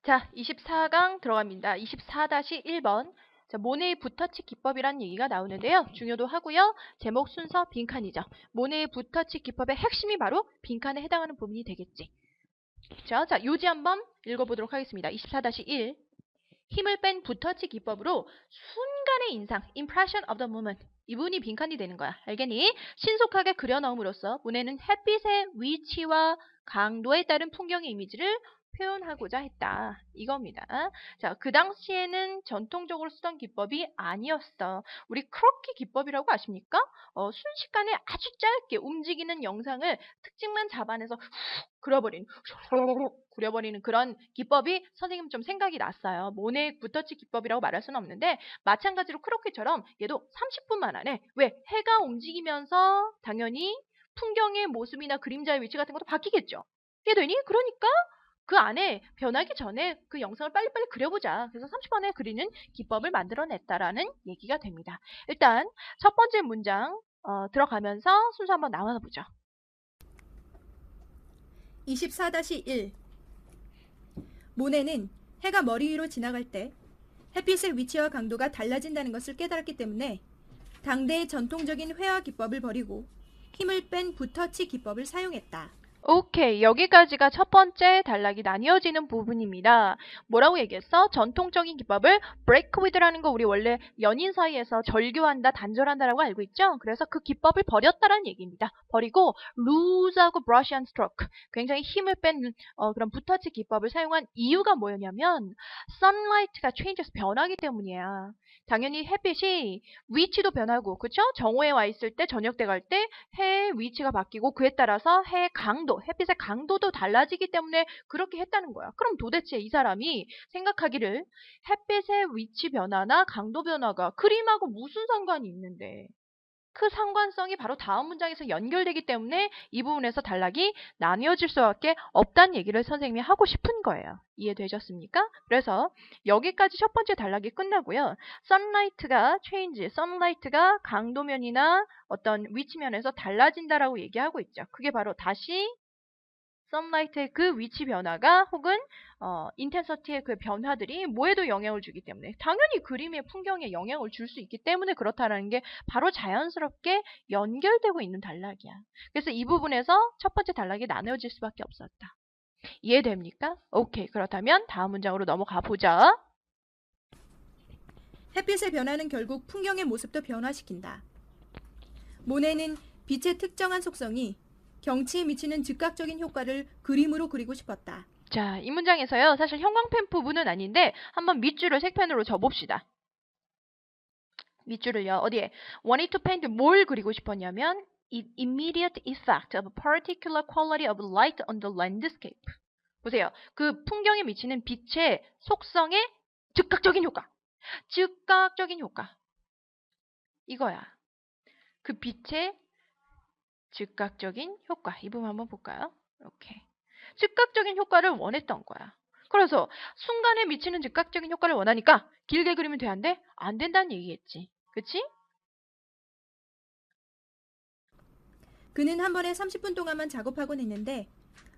자, 24강 들어갑니다. 24-1번. 자, 모네의 붓터치 기법이라는 얘기가 나오는데요. 중요도 하고요. 제목 순서 빈칸이죠. 모네의 붓터치 기법의 핵심이 바로 빈칸에 해당하는 부분이 되겠지. 자, 요지 한번 읽어보도록 하겠습니다. 24-1. 힘을 뺀 붓터치 기법으로 순간의 인상, impression of the moment. 이 부분이 빈칸이 되는 거야. 알겠니? 신속하게 그려 넣음으로써 모네는 햇빛의 위치와 강도에 따른 풍경의 이미지를 표현하고자 했다. 이겁니다. 자, 그 당시에는 전통적으로 쓰던 기법이 아니었어. 우리 크로키 기법이라고 아십니까? 순식간에 아주 짧게 움직이는 영상을 특징만 잡아내서 그려버리는 그런 기법이 선생님 좀 생각이 났어요. 모네 붓터치 기법이라고 말할 수는 없는데 마찬가지로 크로키처럼 얘도 30분만 안에 왜 해가 움직이면서 당연히 풍경의 모습이나 그림자의 위치 같은 것도 바뀌겠죠. 이게 되니? 그러니까 그 안에 변하기 전에 그 영상을 빨리빨리 그려보자. 그래서 30분 안에 그리는 기법을 만들어냈다라는 얘기가 됩니다. 일단 첫 번째 문장 들어가면서 순서 한번 나눠보죠. 24-1. 모네는 해가 머리 위로 지나갈 때 햇빛의 위치와 강도가 달라진다는 것을 깨달았기 때문에 당대의 전통적인 회화 기법을 버리고 힘을 뺀 붓터치 기법을 사용했다. 오케이, 여기까지가 첫 번째 단락이 나뉘어지는 부분입니다. 뭐라고 얘기했어? 전통적인 기법을 break with라는 거 우리 원래 연인 사이에서 절교한다, 단절한다라고 알고 있죠? 그래서 그 기법을 버렸다라는 얘기입니다. 버리고 loose하고 brush and stroke, 굉장히 힘을 뺀 그런 붓터치 기법을 사용한 이유가 뭐였냐면 sunlight가 changes, 변하기 때문이야. 당연히 햇빛이 위치도 변하고, 그쵸? 정오에 와 있을 때, 저녁 때 갈 때 해의 위치가 바뀌고 그에 따라서 해의 강도, 햇빛의 강도도 달라지기 때문에 그렇게 했다는 거야. 그럼 도대체 이 사람이 생각하기를 햇빛의 위치 변화나 강도 변화가 그림하고 무슨 상관이 있는데 그 상관성이 바로 다음 문장에서 연결되기 때문에 이 부분에서 단락이 나뉘어질 수밖에 없다는 얘기를 선생님이 하고 싶은 거예요. 이해되셨습니까? 그래서 여기까지 첫 번째 단락이 끝나고요. sunlight가 change, sunlight가 강도면이나 어떤 위치면에서 달라진다라고 얘기하고 있죠. 그게 바로 다시 sunlight의 그 위치 변화가 혹은 intensity의 그 변화들이 뭐에도 영향을 주기 때문에 당연히 그림의 풍경에 영향을 줄 수 있기 때문에 그렇다는 게 바로 자연스럽게 연결되고 있는 단락이야. 그래서 이 부분에서 첫 번째 단락이 나누어질 수밖에 없었다. 이해됩니까? 오케이, 그렇다면 다음 문장으로 넘어가 보자. 햇빛의 변화는 결국 풍경의 모습도 변화시킨다. 모네는 빛의 특정한 속성이 경치에 미치는 즉각적인 효과를 그림으로 그리고 싶었다. 자, 이 문장에서요. 사실 형광펜 부분은 아닌데 한번 밑줄을 색펜으로 접읍시다. 밑줄을요. 어디에? wanted to paint 뭘 그리고 싶었냐면 immediate effect of a particular quality of light on the landscape. 보세요. 그 풍경에 미치는 빛의 속성의 즉각적인 효과. 즉각적인 효과. 이거야. 그 빛의 즉각적인 효과. 이 부분 한번 볼까요? 이렇게. 즉각적인 효과를 원했던 거야. 그래서 순간에 미치는 즉각적인 효과를 원하니까 길게 그리면 돼, 안 돼? 안 된다는 얘기겠지. 그치? 그는 한 번에 30분 동안만 작업하곤 했는데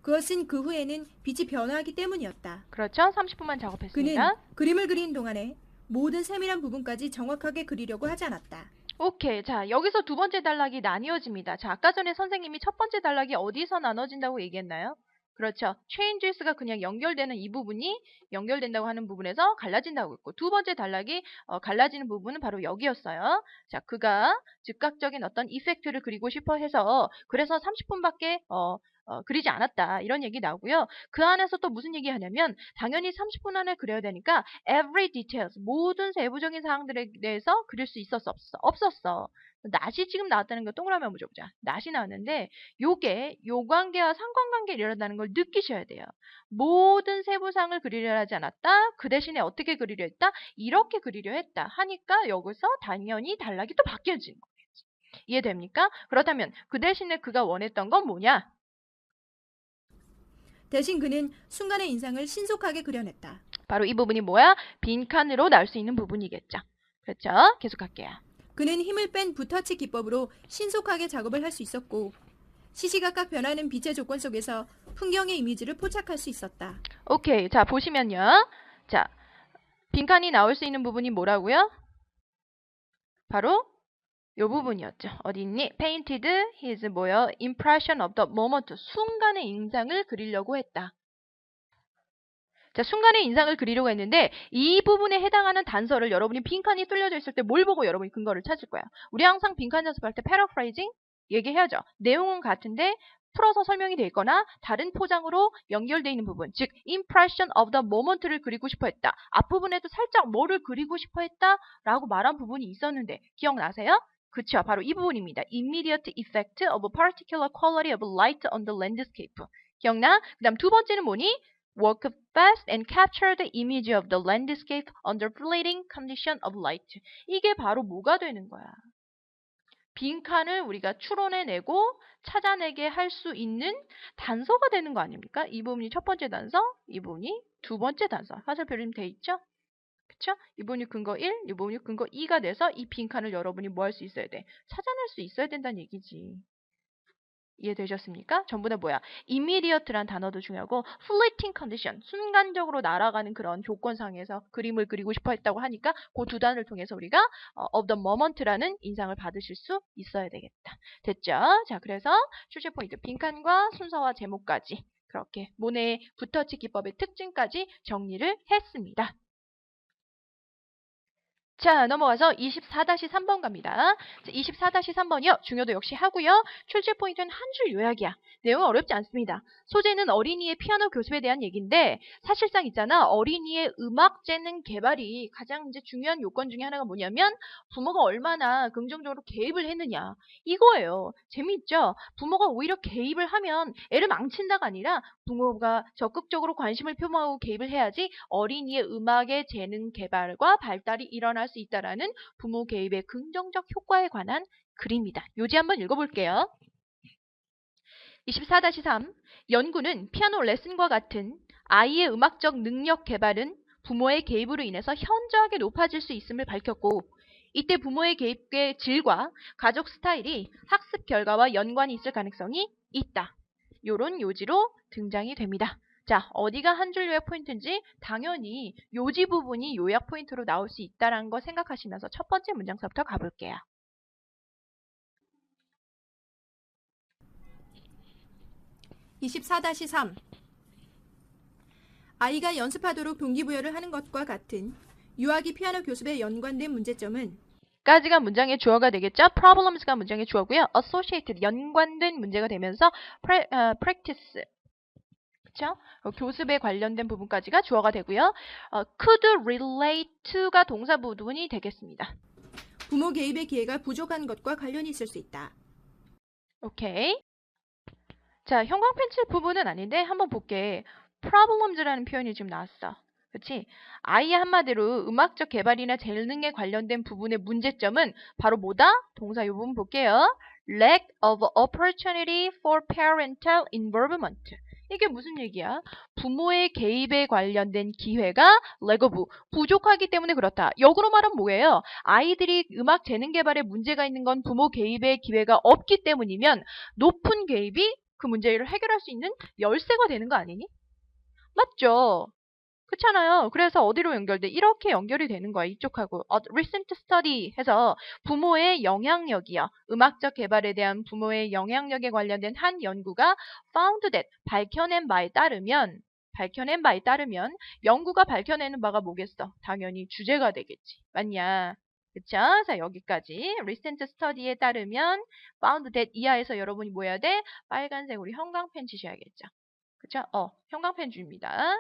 그것은 그 후에는 빛이 변화하기 때문이었다. 그렇죠? 30분만 작업했습니다. 그는 그림을 그리는 동안에 모든 세밀한 부분까지 정확하게 그리려고 하지 않았다. 오케이. 자, 여기서 두 번째 단락이 나뉘어집니다. 자, 아까 전에 선생님이 첫 번째 단락이 어디서 나눠진다고 얘기했나요? 그렇죠. changes가 그냥 연결되는 이 부분이 연결된다고 하는 부분에서 갈라진다고 했고 두 번째 단락이 갈라지는 부분은 바로 여기였어요. 자, 그가 즉각적인 어떤 이펙트를 그리고 싶어 해서 그래서 30분밖에 그리지 않았다. 이런 얘기 나오고요. 그 안에서 또 무슨 얘기 하냐면 당연히 30분 안에 그려야 되니까 every details, 모든 세부적인 사항들에 대해서 그릴 수 있었어? 없었어. 낫이 지금 나왔다는 거 동그라미 한번 줘보자. 낫이 나왔는데 요게 요관계와 상관관계를 이런다는 걸 느끼셔야 돼요. 모든 세부상을 그리려 하지 않았다. 그 대신에 어떻게 그리려 했다? 이렇게 그리려 했다. 하니까 여기서 당연히 단락이 또 바뀌어지는 거겠지. 이해됩니까? 그렇다면 그 대신에 그가 원했던 건 뭐냐? 대신 그는 순간의 인상을 신속하게 그려냈다. 바로 이 부분이 뭐야? 빈칸으로 나올 수 있는 부분이겠죠. 그렇죠? 계속할게요. 그는 힘을 뺀 붓터치 기법으로 신속하게 작업을 할 수 있었고 시시각각 변하는 빛의 조건 속에서 풍경의 이미지를 포착할 수 있었다. 오케이. 자, 보시면요. 자, 빈칸이 나올 수 있는 부분이 뭐라고요? 바로 요 부분이었죠. 어디 있니? Painted his 뭐요? Impression of the moment. 순간의 인상을 그리려고 했다. 자, 순간의 인상을 그리려고 했는데 이 부분에 해당하는 단서를 여러분이 빈칸이 뚫려져 있을 때 뭘 보고 여러분이 근거를 찾을 거야. 우리 항상 빈칸 연습할 때 paraphrasing 얘기해야죠. 내용은 같은데 풀어서 설명이 돼 있거나 다른 포장으로 연결되어 있는 부분, 즉 impression of the moment를 그리고 싶어 했다. 앞부분에도 살짝 뭐를 그리고 싶어 했다 라고 말한 부분이 있었는데 기억나세요? 그쵸, 바로 이 부분입니다. Immediate effect of a particular quality of light on the landscape. 기억나? 그 다음 두 번째는 뭐니? Walk fast and capture the image of the landscape under fleeting condition of light. 이게 바로 뭐가 되는 거야? 빈칸을 우리가 추론해내고 찾아내게 할 수 있는 단서가 되는 거 아닙니까? 이 부분이 첫 번째 단서, 이 부분이 두 번째 단서. 화살표로 돼 있죠? 그쵸? 이 부분이 근거 1, 이 부분이 근거 2가 돼서 이 빈칸을 여러분이 뭐 할 수 있어야 돼? 찾아낼 수 있어야 된다는 얘기지. 이해되셨습니까? 전부 다 뭐야? immediate란 단어도 중요하고 fleeting condition, 순간적으로 날아가는 그런 조건상에서 그림을 그리고 싶어 했다고 하니까 그 두 단어를 통해서 우리가 of the moment라는 인상을 받으실 수 있어야 되겠다. 됐죠? 자, 그래서 출제 포인트 빈칸과 순서와 제목까지 그렇게 모네의 붓터치 기법의 특징까지 정리를 했습니다. 자, 넘어가서 24-3번 갑니다. 24-3번이요. 중요도 역시 하고요. 출제 포인트는 한 줄 요약이야. 내용은 어렵지 않습니다. 소재는 어린이의 피아노 교습에 대한 얘기인데 사실상 있잖아. 어린이의 음악 재능 개발이 가장 이제 중요한 요건 중에 하나가 뭐냐면 부모가 얼마나 긍정적으로 개입을 했느냐. 이거예요. 재미있죠? 부모가 오히려 개입을 하면 애를 망친다가 아니라 부모가 적극적으로 관심을 표명하고 개입을 해야지 어린이의 음악의 재능 개발과 발달이 일어날 수 있다라는 부모 개입의 긍정적 효과에 관한 글입니다. 요지 한번 읽어볼게요. 24-3 연구는 피아노 레슨과 같은 아이의 음악적 능력 개발은 부모의 개입으로 인해서 현저하게 높아질 수 있음을 밝혔고 이때 부모의 개입의 질과 가족 스타일이 학습 결과와 연관이 있을 가능성이 있다. 요런 요지로 등장이 됩니다. 자, 어디가 한 줄 요약 포인트인지 당연히 요지 부분이 요약 포인트로 나올 수 있다는 거 생각하시면서 첫 번째 문장서부터 가볼게요. 24-3 아이가 연습하도록 동기부여를 하는 것과 같은 유아기 피아노 교습에 연관된 문제점은 까지가 문장의 주어가 되겠죠? problems가 문장의 주어고요. associated, 연관된 문제가 되면서 practice, 그쵸? 교습에 관련된 부분까지가 주어가 되고요. could relate to가 동사 부분이 되겠습니다. 부모 개입의 기회가 부족한 것과 관련이 있을 수 있다. 오케이. 자, 형광펜 칠 부분은 아닌데 한번 볼게. problems라는 표현이 지금 나왔어. 그렇지? 아이의 한마디로 음악적 개발이나 재능에 관련된 부분의 문제점은 바로 뭐다? 동사 이 부분 볼게요. Lack of opportunity for parental involvement. 이게 무슨 얘기야? 부모의 개입에 관련된 기회가 lack of, 부족하기 때문에 그렇다. 역으로 말하면 뭐예요? 아이들이 음악 재능 개발에 문제가 있는 건 부모 개입의 기회가 없기 때문이면 높은 개입이 그 문제를 해결할 수 있는 열쇠가 되는 거 아니니? 맞죠? 그렇잖아요. 그래서 어디로 연결돼? 이렇게 연결이 되는 거야. 이쪽하고. recent study 해서 부모의 영향력이요. 음악적 개발에 대한 부모의 영향력에 관련된 한 연구가 found that, 밝혀낸 바에 따르면 연구가 밝혀내는 바가 뭐겠어? 당연히 주제가 되겠지. 맞냐? 그쵸? 자, 여기까지. recent study에 따르면 found that 이하에서 여러분이 뭐 해야 돼? 빨간색 우리 형광펜 치셔야겠죠. 그쵸? 형광펜 줍니다.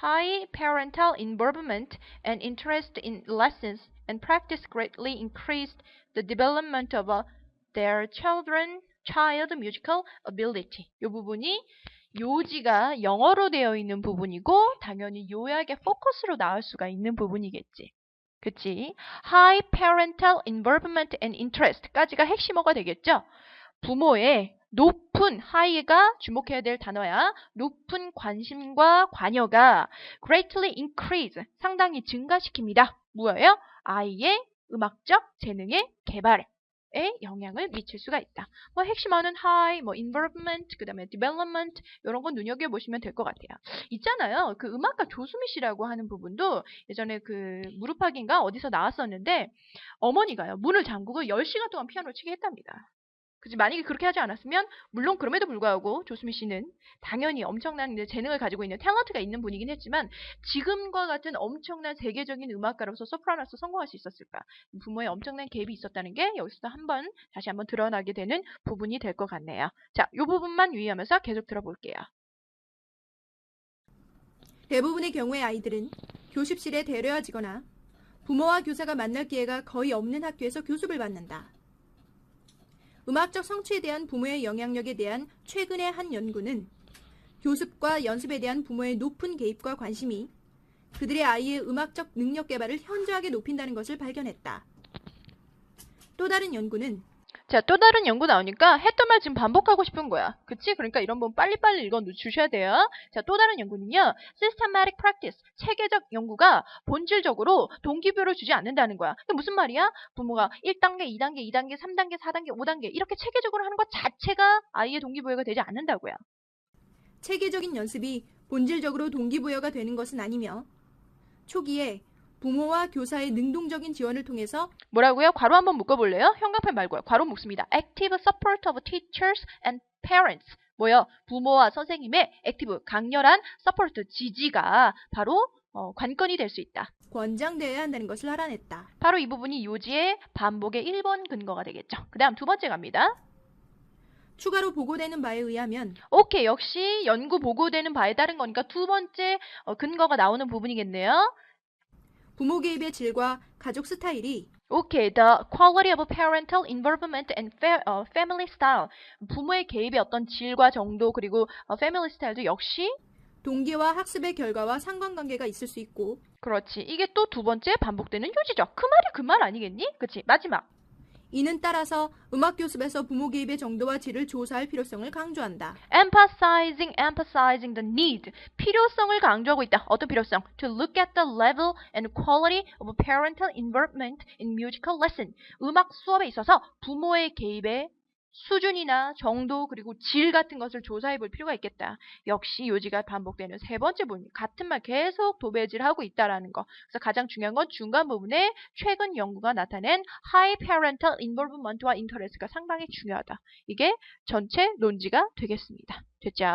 High parental involvement and interest in lessons and practice greatly increased the development of their child musical ability. 이 부분이 요지가 영어로 되어 있는 부분이고 당연히 요약의 포커스로 나올 수가 있는 부분이겠지. 그치? High parental involvement and interest까지가 핵심어가 되겠죠? 부모의 높은 high가 주목해야 될 단어야. 높은 관심과 관여가 greatly increase, 상당히 증가시킵니다. 뭐예요? 아이의 음악적 재능의 개발에 영향을 미칠 수가 있다. 뭐 핵심어는 high, 뭐 environment, 그 다음에 development 이런 건 눈여겨보시면 될 것 같아요. 있잖아요. 그 음악가 조수미 씨라고 하는 부분도 예전에 그 무릎팍인가 어디서 나왔었는데 어머니가요. 문을 잠그고 10시간 동안 피아노를 치게 했답니다. 그치, 만약에 그렇게 하지 않았으면 물론 그럼에도 불구하고 조수미 씨는 당연히 엄청난 이제 재능을 가지고 있는 탤런트가 있는 분이긴 했지만 지금과 같은 엄청난 세계적인 음악가로서 소프라노로서 성공할 수 있었을까? 부모의 엄청난 개입이 있었다는 게 여기서도 다시 한번 드러나게 되는 부분이 될 것 같네요. 자, 이 부분만 유의하면서 계속 들어볼게요. 대부분의 경우의 아이들은 교습실에 데려야지거나 부모와 교사가 만날 기회가 거의 없는 학교에서 교습을 받는다. 음악적 성취에 대한 부모의 영향력에 대한 최근의 한 연구는 교습과 연습에 대한 부모의 높은 개입과 관심이 그들의 아이의 음악적 능력 개발을 현저하게 높인다는 것을 발견했다. 또 다른 연구는 자, 또 다른 연구 나오니까 했던 말 지금 반복하고 싶은 거야. 그치? 그러니까 이런 부분 빨리빨리 읽어 주셔야 돼요. 자, 또 다른 연구는요. Systematic practice, 체계적 연구가 본질적으로 동기부여를 주지 않는다는 거야. 그게 무슨 말이야? 부모가 1단계, 2단계, 2단계, 3단계, 4단계, 5단계 이렇게 체계적으로 하는 것 자체가 아이의 동기부여가 되지 않는다고요. 체계적인 연습이 본질적으로 동기부여가 되는 것은 아니며 초기에 부모와 교사의 능동적인 지원을 통해서 뭐라고요? 괄호 한번 묶어볼래요? 형광펜 말고요. 괄호 묶습니다. Active support of teachers and parents. 뭐요? 부모와 선생님의 액티브, 강렬한 서포트, 지지가 바로 관건이 될 수 있다. 권장되어야 한다는 것을 알아냈다. 바로 이 부분이 요지의 반복의 1번 근거가 되겠죠. 그 다음 두 번째 갑니다. 추가로 보고되는 바에 의하면 오케이, 역시 연구 보고되는 바에 따른 거니까 두 번째 근거가 나오는 부분이겠네요. 부모 개입의 질과 가족 스타일이 오케이, the quality of parental involvement and family style. 부모의 개입의 어떤 질과 정도 그리고 family style도 역시 동기와 학습의 결과와 상관관계가 있을 수 있고 그렇지. 이게 또 두 번째 반복되는 요지죠. 그 말이 그 말 아니겠니? 그치? 마지막. 이는 따라서 음악 교습에서 부모 개입의 정도와 질을 조사할 필요성을 강조한다. emphasizing the need. 필요성을 강조하고 있다. 어떤 필요성? To look at the level and quality of parental involvement in musical lesson. 음악 수업에 있어서 부모의 개입의 수준이나 정도 그리고 질 같은 것을 조사해 볼 필요가 있겠다. 역시 요지가 반복되는 세 번째 부분. 같은 말 계속 도배질하고 있다라는 거. 그래서 가장 중요한 건 중간 부분에 최근 연구가 나타낸 high parental involvement와 interest가 상당히 중요하다. 이게 전체 논지가 되겠습니다. 됐죠?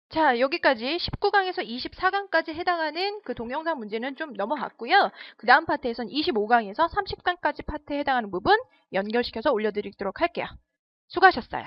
자, 여기까지 19강에서 24강까지 해당하는 그 동영상 문제는 좀 넘어갔고요. 그 다음 파트에서는 25강에서 30강까지 파트에 해당하는 부분 연결시켜서 올려드리도록 할게요. 수고하셨어요.